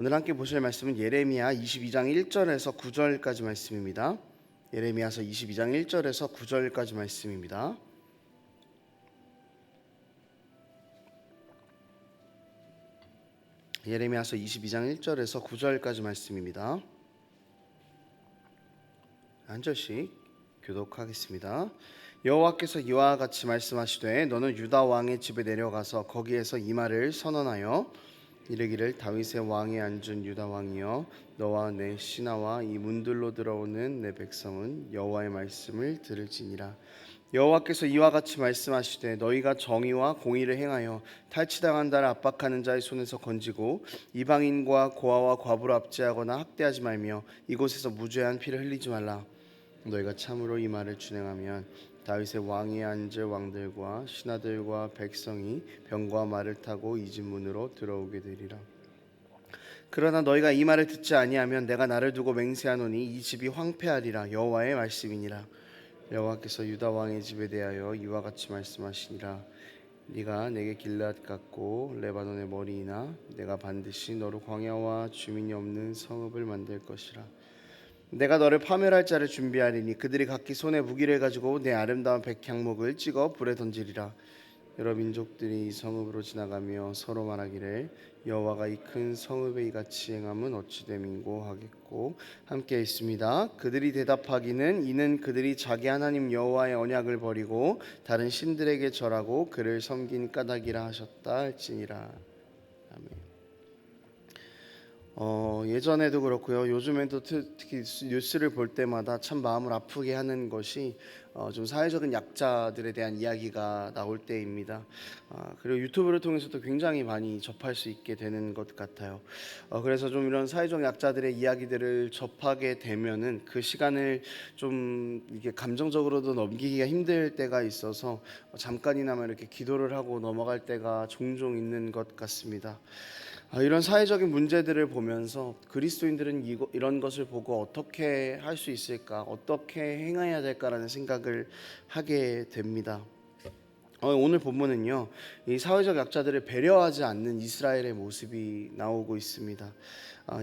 오늘 함께 보실 말씀은 예레미야 22장 1절에서 9절까지 말씀입니다. 예레미야서 22장 1절에서 9절까지 말씀입니다. 예레미야서 22장 1절에서 9절까지 말씀입니다. 한 절씩 교독하겠습니다. 여호와께서 이와 같이 말씀하시되 너는 유다 왕의 집에 내려가서 거기에서 이 말을 선언하여 이르기를 다윗의 왕에 앉은 유다 왕이여 너와 내 신하와 이 문들로 들어오는 내 백성은 여호와의 말씀을 들을지니라. 여호와께서 이와 같이 말씀하시되 너희가 정의와 공의를 행하여 탈취당한 자를 압박하는 자의 손에서 건지고 이방인과 고아와 과부를 압제하거나 학대하지 말며 이곳에서 무죄한 피를 흘리지 말라. 너희가 참으로 이 말을 준행하면 다윗의 왕위에 앉을 왕들과 신하들과 백성이 병과 말을 타고 이 집 문으로 들어오게 되리라. 그러나 너희가 이 말을 듣지 아니하면 내가 나를 두고 맹세하노니 이 집이 황폐하리라. 여호와의 말씀이니라. 여호와께서 유다 왕의 집에 대하여 이와 같이 말씀하시니라. 네가 내게 길앗 같고 레바논의 머리이나 내가 반드시 너로 광야와 주민이 없는 성읍을 만들 것이라. 내가 너를 파멸할 자를 준비하리니 그들이 각기 손에 무기를 가지고 내 아름다운 백향목을 찍어 불에 던지리라. 여러 민족들이 이 성읍으로 지나가며 서로 말하기를 여호와가 이 큰 성읍에 이같이 행함은 어찌 됨인고 하겠고 함께 있습니다. 그들이 대답하기는 이는 그들이 자기 하나님 여호와의 언약을 버리고 다른 신들에게 절하고 그를 섬긴 까닭이라 하셨다 할지니라. 아멘. 예전에도 그렇고요. 요즘에도 특히 뉴스를 볼 때마다 참 마음을 아프게 하는 것이 좀 사회적인 약자들에 대한 이야기가 나올 때입니다. 그리고 유튜브를 통해서도 굉장히 많이 접할 수 있게 되는 것 같아요. 그래서 좀 이런 사회적 약자들의 이야기들을 접하게 되면은 그 시간을 좀 이게 감정적으로도 넘기기가 힘들 때가 있어서 잠깐이나마 이렇게 기도를 하고 넘어갈 때가 종종 있는 것 같습니다. 이런 사회적인 문제들을 보면서 그리스도인들은 이런 것을 보고 어떻게 할 수 있을까, 어떻게 행해야 될까라는 생각을 하게 됩니다. 오늘 본문은요, 이 사회적 약자들을 배려하지 않는 이스라엘의 모습이 나오고 있습니다.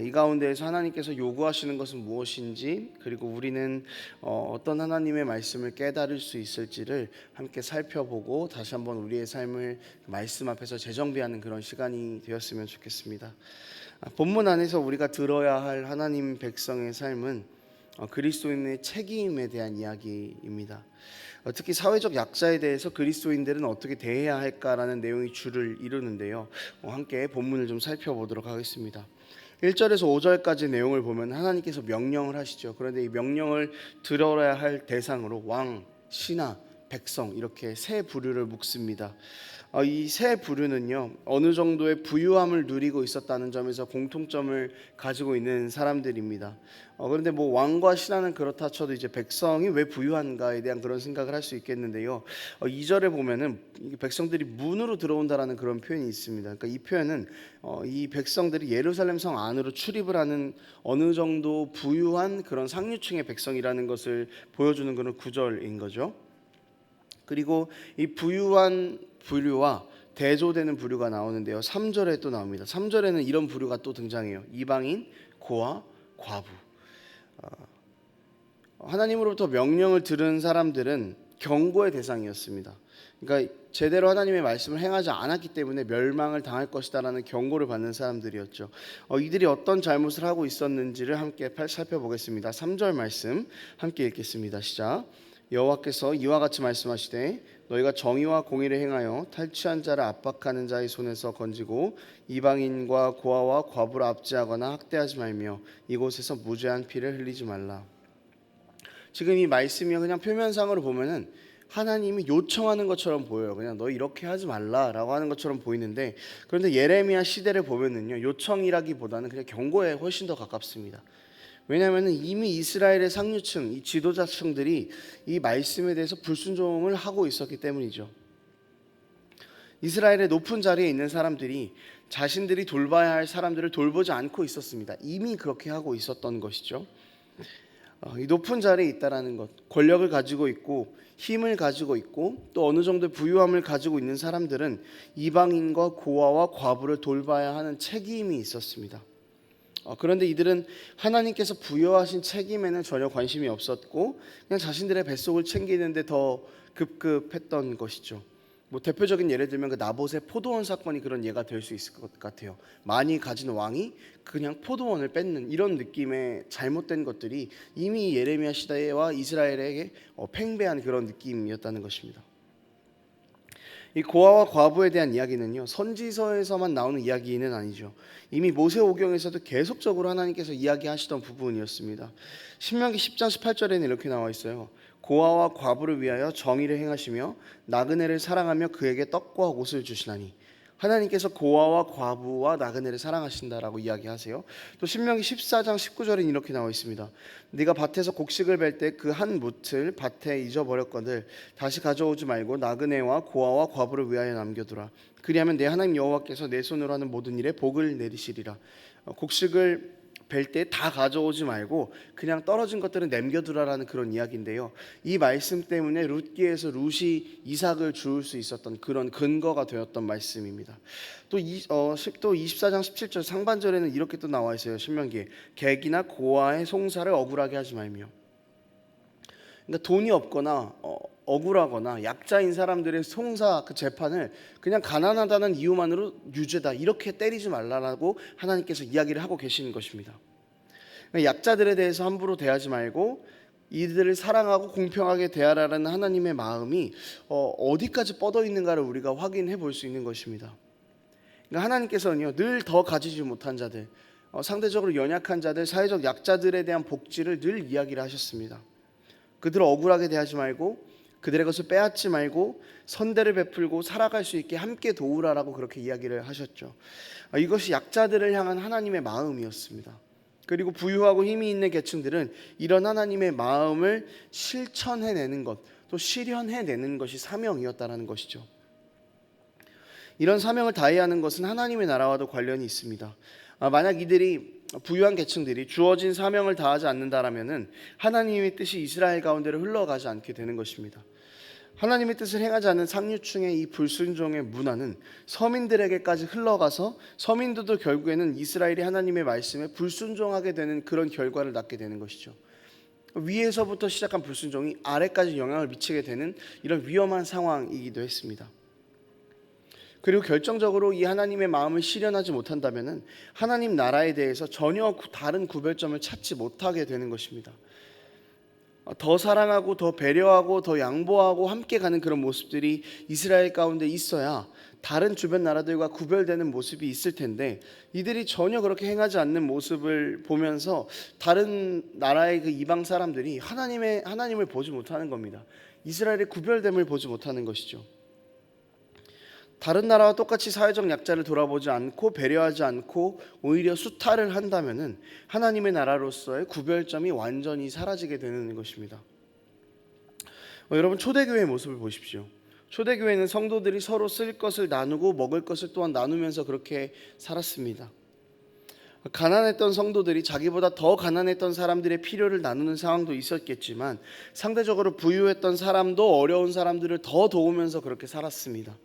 이 가운데에서 하나님께서 요구하시는 것은 무엇인지, 그리고 우리는 어떤 하나님의 말씀을 깨달을 수 있을지를 함께 살펴보고 다시 한번 우리의 삶을 말씀 앞에서 재정비하는 그런 시간이 되었으면 좋겠습니다. 본문 안에서 우리가 들어야 할 하나님 백성의 삶은 그리스도인의 책임에 대한 이야기입니다. 특히 사회적 약자에 대해서 그리스도인들은 어떻게 대해야 할까라는 내용이 주를 이루는데요. 함께 본문을 좀 살펴보도록 하겠습니다. 1절에서 5절까지 내용을 보면 하나님께서 명령을 하시죠. 그런데 이 명령을 들어야 할 대상으로 왕, 신하, 백성 이렇게 세 부류를 묶습니다. 이 세 부류는요, 어느 정도의 부유함을 누리고 있었다는 점에서 공통점을 가지고 있는 사람들입니다. 그런데 뭐 왕과 신하는 그렇다 쳐도 이제 백성이 왜 부유한가에 대한 그런 생각을 할 수 있겠는데요. 2절에 보면은 백성들이 문으로 들어온다라는 그런 표현이 있습니다. 그러니까 이 표현은 이 백성들이 예루살렘 성 안으로 출입을 하는 어느 정도 부유한 그런 상류층의 백성이라는 것을 보여주는 그런 구절인 거죠. 그리고 이 부유한 부류와 대조되는 부류가 나오는데요. 3절에 또 나옵니다. 3절에는 이런 부류가 또 등장해요. 이방인, 고아, 과부. 하나님으로부터 명령을 들은 사람들은 경고의 대상이었습니다. 그러니까 제대로 하나님의 말씀을 행하지 않았기 때문에 멸망을 당할 것이다라는 경고를 받는 사람들이었죠. 이들이 어떤 잘못을 하고 있었는지를 함께 살펴보겠습니다. 3절 말씀 함께 읽겠습니다. 시작. 여호와께서 이와 같이 말씀하시되 너희가 정의와 공의를 행하여 탈취한 자를 압박하는 자의 손에서 건지고 이방인과 고아와 과부를 압제하거나 학대하지 말며 이곳에서 무죄한 피를 흘리지 말라. 지금 이 말씀이 그냥 표면상으로 보면은 하나님이 요청하는 것처럼 보여요. 그냥 너 이렇게 하지 말라라고 하는 것처럼 보이는데, 그런데 예레미야 시대를 보면은요, 요청이라기보다는 그냥 경고에 훨씬 더 가깝습니다. 왜냐하면 이미 이스라엘의 상류층, 이 지도자층들이 이 말씀에 대해서 불순종을 하고 있었기 때문이죠. 이스라엘의 높은 자리에 있는 사람들이 자신들이 돌봐야 할 사람들을 돌보지 않고 있었습니다. 이미 그렇게 하고 있었던 것이죠. 이 높은 자리에 있다라는 것, 권력을 가지고 있고 힘을 가지고 있고 또 어느 정도의 부유함을 가지고 있는 사람들은 이방인과 고아와 과부를 돌봐야 하는 책임이 있었습니다. 그런데 이들은 하나님께서 부여하신 책임에는 전혀 관심이 없었고 그냥 자신들의 뱃속을 챙기는데 더 급급했던 것이죠. 뭐 대표적인 예를 들면 그 나봇의 포도원 사건이 그런 예가 될 수 있을 것 같아요. 많이 가진 왕이 그냥 포도원을 뺏는 이런 느낌의 잘못된 것들이 이미 예레미야 시대와 이스라엘에게 팽배한 그런 느낌이었다는 것입니다. 이 고아와 과부에 대한 이야기는요, 선지서에서만 나오는 이야기는 아니죠. 이미 모세오경에서도 계속적으로 하나님께서 이야기하시던 부분이었습니다. 신명기 10장 18절에는 이렇게 나와 있어요. 고아와 과부를 위하여 정의를 행하시며 나그네를 사랑하며 그에게 떡과 옷을 주시나니. 하나님께서 고아와 과부와 나그네를 사랑하신다라고 이야기하세요. 또 신명기 14장 19절에는 이렇게 나와 있습니다. 네가 밭에서 곡식을 벨 때 그 한 뭇을 밭에 잊어버렸거늘 다시 가져오지 말고 나그네와 고아와 과부를 위하여 남겨두라. 그리하면 내 하나님 여호와께서 내 손으로 하는 모든 일에 복을 내리시리라. 곡식을 벨 때 다 가져오지 말고 그냥 떨어진 것들은 남겨두라라는 그런 이야기인데요. 이 말씀 때문에 룻기에서 룻이 이삭을 주울 수 있었던 그런 근거가 되었던 말씀입니다. 또 24장 17절 상반절에는 이렇게 또 나와 있어요. 신명기에 객이나 고아의 송사를 억울하게 하지 말며. 그러니까 돈이 없거나 억울하거나 약자인 사람들의 송사 그 재판을 그냥 가난하다는 이유만으로 유죄다 이렇게 때리지 말라라고 하나님께서 이야기를 하고 계시는 것입니다. 그러니까 약자들에 대해서 함부로 대하지 말고 이들을 사랑하고 공평하게 대하라는 하나님의 마음이 어디까지 뻗어 있는가를 우리가 확인해 볼 수 있는 것입니다. 그러니까 하나님께서는요, 늘 더 가지지 못한 자들, 상대적으로 연약한 자들, 사회적 약자들에 대한 복지를 늘 이야기를 하셨습니다. 그들을 억울하게 대하지 말고 그들의 것을 빼앗지 말고 선대를 베풀고 살아갈 수 있게 함께 도우라라고 그렇게 이야기를 하셨죠. 이것이 약자들을 향한 하나님의 마음이었습니다. 그리고 부유하고 힘이 있는 계층들은 이런 하나님의 마음을 실천해내는 것, 또 실현해내는 것이 사명이었다는 것이죠. 이런 사명을 다해야 하는 것은 하나님의 나라와도 관련이 있습니다. 만약 이들이 부유한 계층들이 주어진 사명을 다하지 않는다라면은 하나님의 뜻이 이스라엘 가운데로 흘러가지 않게 되는 것입니다. 하나님의 뜻을 행하지 않는 상류층의 이 불순종의 문화는 서민들에게까지 흘러가서 서민들도 결국에는 이스라엘이 하나님의 말씀에 불순종하게 되는 그런 결과를 낳게 되는 것이죠. 위에서부터 시작한 불순종이 아래까지 영향을 미치게 되는 이런 위험한 상황이기도 했습니다. 그리고 결정적으로 이 하나님의 마음을 실현하지 못한다면 하나님 나라에 대해서 전혀 다른 구별점을 찾지 못하게 되는 것입니다. 더 사랑하고 더 배려하고 더 양보하고 함께 가는 그런 모습들이 이스라엘 가운데 있어야 다른 주변 나라들과 구별되는 모습이 있을 텐데 이들이 전혀 그렇게 행하지 않는 모습을 보면서 다른 나라의 그 이방 사람들이 하나님을 보지 못하는 겁니다. 이스라엘의 구별됨을 보지 못하는 것이죠. 다른 나라와 똑같이 사회적 약자를 돌아보지 않고 배려하지 않고 오히려 수탈을 한다면은 하나님의 나라로서의 구별점이 완전히 사라지게 되는 것입니다. 여러분 초대교회의 모습을 보십시오. 초대교회는 성도들이 서로 쓸 것을 나누고 먹을 것을 또한 나누면서 그렇게 살았습니다. 가난했던 성도들이 자기보다 더 가난했던 사람들의 필요를 나누는 상황도 있었겠지만 상대적으로 부유했던 사람도 어려운 사람들을 더 도우면서 그렇게 살았습니다.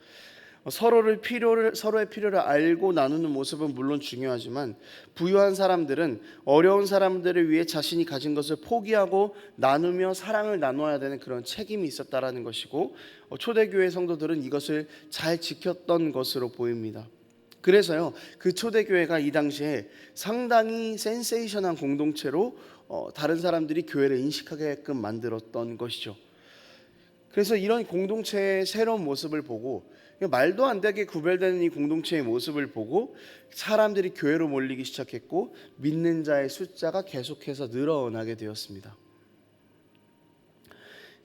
서로의 필요를 알고 나누는 모습은 물론 중요하지만 부유한 사람들은 어려운 사람들을 위해 자신이 가진 것을 포기하고 나누며 사랑을 나눠야 되는 그런 책임이 있었다라는 것이고 초대교회 성도들은 이것을 잘 지켰던 것으로 보입니다. 그래서요, 그 초대교회가 이 당시에 상당히 센세이션한 공동체로 다른 사람들이 교회를 인식하게끔 만들었던 것이죠. 그래서 이런 공동체의 새로운 모습을 보고 말도 안 되게 구별되는 이 공동체의 모습을 보고 사람들이 교회로 몰리기 시작했고 믿는 자의 숫자가 계속해서 늘어나게 되었습니다.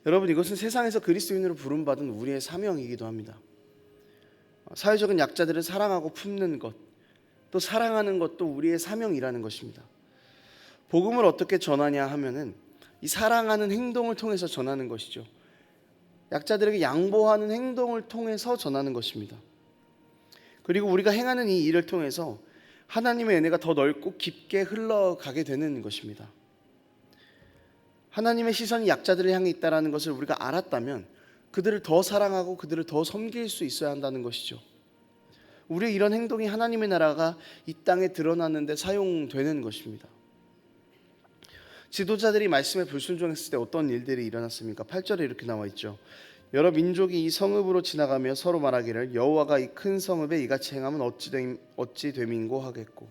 여러분, 이것은 세상에서 그리스도인으로 부름받은 우리의 사명이기도 합니다. 사회적인 약자들을 사랑하고 품는 것, 또 사랑하는 것도 우리의 사명이라는 것입니다. 복음을 어떻게 전하냐 하면은 이 사랑하는 행동을 통해서 전하는 것이죠. 약자들에게 양보하는 행동을 통해서 전하는 것입니다. 그리고 우리가 행하는 이 일을 통해서 하나님의 은혜가 더 넓고 깊게 흘러가게 되는 것입니다. 하나님의 시선이 약자들을 향해 있다는 것을 우리가 알았다면 그들을 더 사랑하고 그들을 더 섬길 수 있어야 한다는 것이죠. 우리의 이런 행동이 하나님의 나라가 이 땅에 드러나는데 사용되는 것입니다. 지도자들이 말씀에 불순종했을 때 어떤 일들이 일어났습니까? 8절에 이렇게 나와 있죠. 여러 민족이 이 성읍으로 지나가며 서로 말하기를 여호와가 이 큰 성읍에 이같이 행하면 어찌 됨인고 하겠고.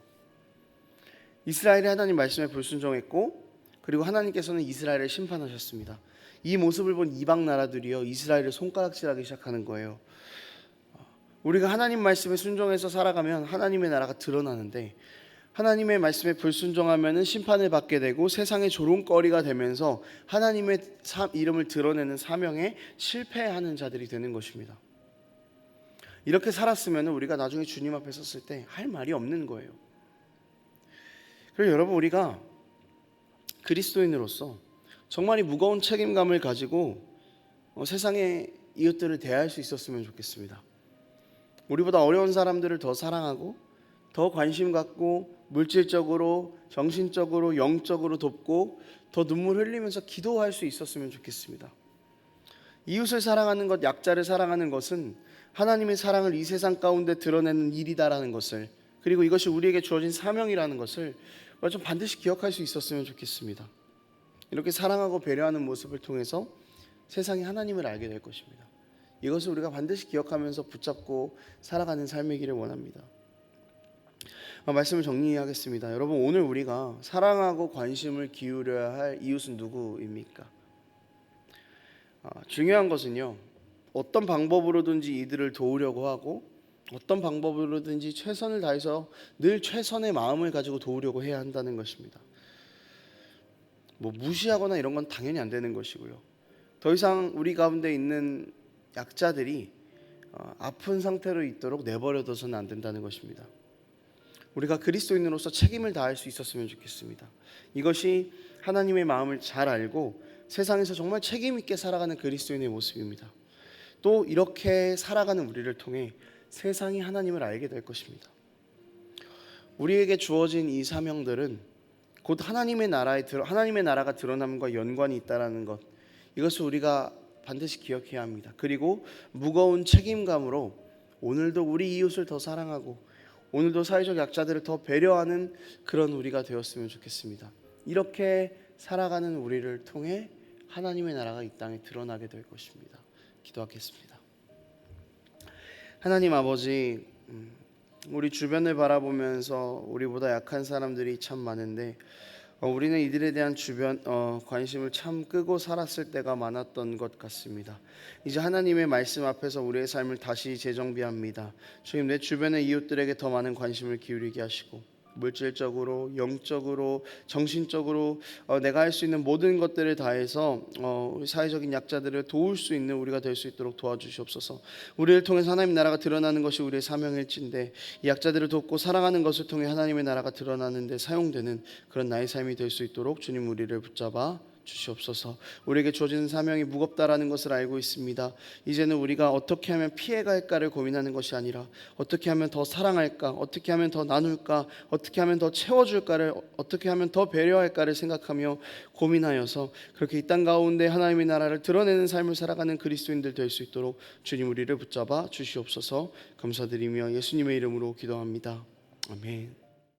이스라엘이 하나님 말씀에 불순종했고, 그리고 하나님께서는 이스라엘을 심판하셨습니다. 이 모습을 본 이방 나라들이요 이스라엘을 손가락질하기 시작하는 거예요. 우리가 하나님 말씀에 순종해서 살아가면 하나님의 나라가 드러나는데, 하나님의 말씀에 불순종하면 심판을 받게 되고 세상의 조롱거리가 되면서 하나님의 이름을 드러내는 사명에 실패하는 자들이 되는 것입니다. 이렇게 살았으면 우리가 나중에 주님 앞에 섰을 때 할 말이 없는 거예요. 그래서 여러분, 우리가 그리스도인으로서 정말 이 무거운 책임감을 가지고 세상의 이웃들을 대할 수 있었으면 좋겠습니다. 우리보다 어려운 사람들을 더 사랑하고 더 관심 갖고 물질적으로, 정신적으로, 영적으로 돕고 더 눈물 흘리면서 기도할 수 있었으면 좋겠습니다. 이웃을 사랑하는 것, 약자를 사랑하는 것은 하나님의 사랑을 이 세상 가운데 드러내는 일이다라는 것을, 그리고 이것이 우리에게 주어진 사명이라는 것을 좀 반드시 기억할 수 있었으면 좋겠습니다. 이렇게 사랑하고 배려하는 모습을 통해서 세상이 하나님을 알게 될 것입니다. 이것을 우리가 반드시 기억하면서 붙잡고 살아가는 삶이기를 원합니다. 말씀을 정리하겠습니다. 여러분, 오늘 우리가 사랑하고 관심을 기울여야 할 이웃은 누구입니까? 중요한 것은요, 어떤 방법으로든지 이들을 도우려고 하고 어떤 방법으로든지 최선을 다해서 늘 최선의 마음을 가지고 도우려고 해야 한다는 것입니다. 무시하거나 이런 건 당연히 안 되는 것이고요. 더 이상 우리 가운데 있는 약자들이 아픈 상태로 있도록 내버려둬서는 안 된다는 것입니다. 우리가 그리스도인으로서 책임을 다할 수 있었으면 좋겠습니다. 이것이 하나님의 마음을 잘 알고 세상에서 정말 책임 있게 살아가는 그리스도인의 모습입니다. 또 이렇게 살아가는 우리를 통해 세상이 하나님을 알게 될 것입니다. 우리에게 주어진 이 사명들은 곧 하나님의 나라가 드러남과 연관이 있다라는 것, 이것을 우리가 반드시 기억해야 합니다. 그리고 무거운 책임감으로 오늘도 우리 이웃을 더 사랑하고 오늘도 사회적 약자들을 더 배려하는 그런 우리가 되었으면 좋겠습니다. 이렇게 살아가는 우리를 통해 하나님의 나라가 이 땅에 드러나게 될 것입니다. 기도하겠습니다. 하나님 아버지, 우리 주변을 바라보면서 우리보다 약한 사람들이 참 많은데 우리는 이들에 대한 관심을 참 끄고 살았을 때가 많았던 것 같습니다. 이제 하나님의 말씀 앞에서 우리의 삶을 다시 재정비합니다. 주님, 내 주변의 이웃들에게 더 많은 관심을 기울이게 하시고 물질적으로, 영적으로, 정신적으로 내가 할 수 있는 모든 것들을 다해서 사회적인 약자들을 도울 수 있는 우리가 될 수 있도록 도와주시옵소서. 우리를 통해서 하나님의 나라가 드러나는 것이 우리의 사명일진데 이 약자들을 돕고 사랑하는 것을 통해 하나님의 나라가 드러나는 데 사용되는 그런 나의 삶이 될 수 있도록 주님 우리를 붙잡아 주시옵소서. 우리에게 주어진 사명이 무겁다라는 것을 알고 있습니다. 이제는 우리가 어떻게 하면 피해갈까를 고민하는 것이 아니라 어떻게 하면 더 사랑할까, 어떻게 하면 더 나눌까, 어떻게 하면 더 채워줄까를, 어떻게 하면 더 배려할까를 생각하며 고민하여서 그렇게 이 땅 가운데 하나님의 나라를 드러내는 삶을 살아가는 그리스도인들 될 수 있도록 주님 우리를 붙잡아 주시옵소서. 감사드리며 예수님의 이름으로 기도합니다. 아멘.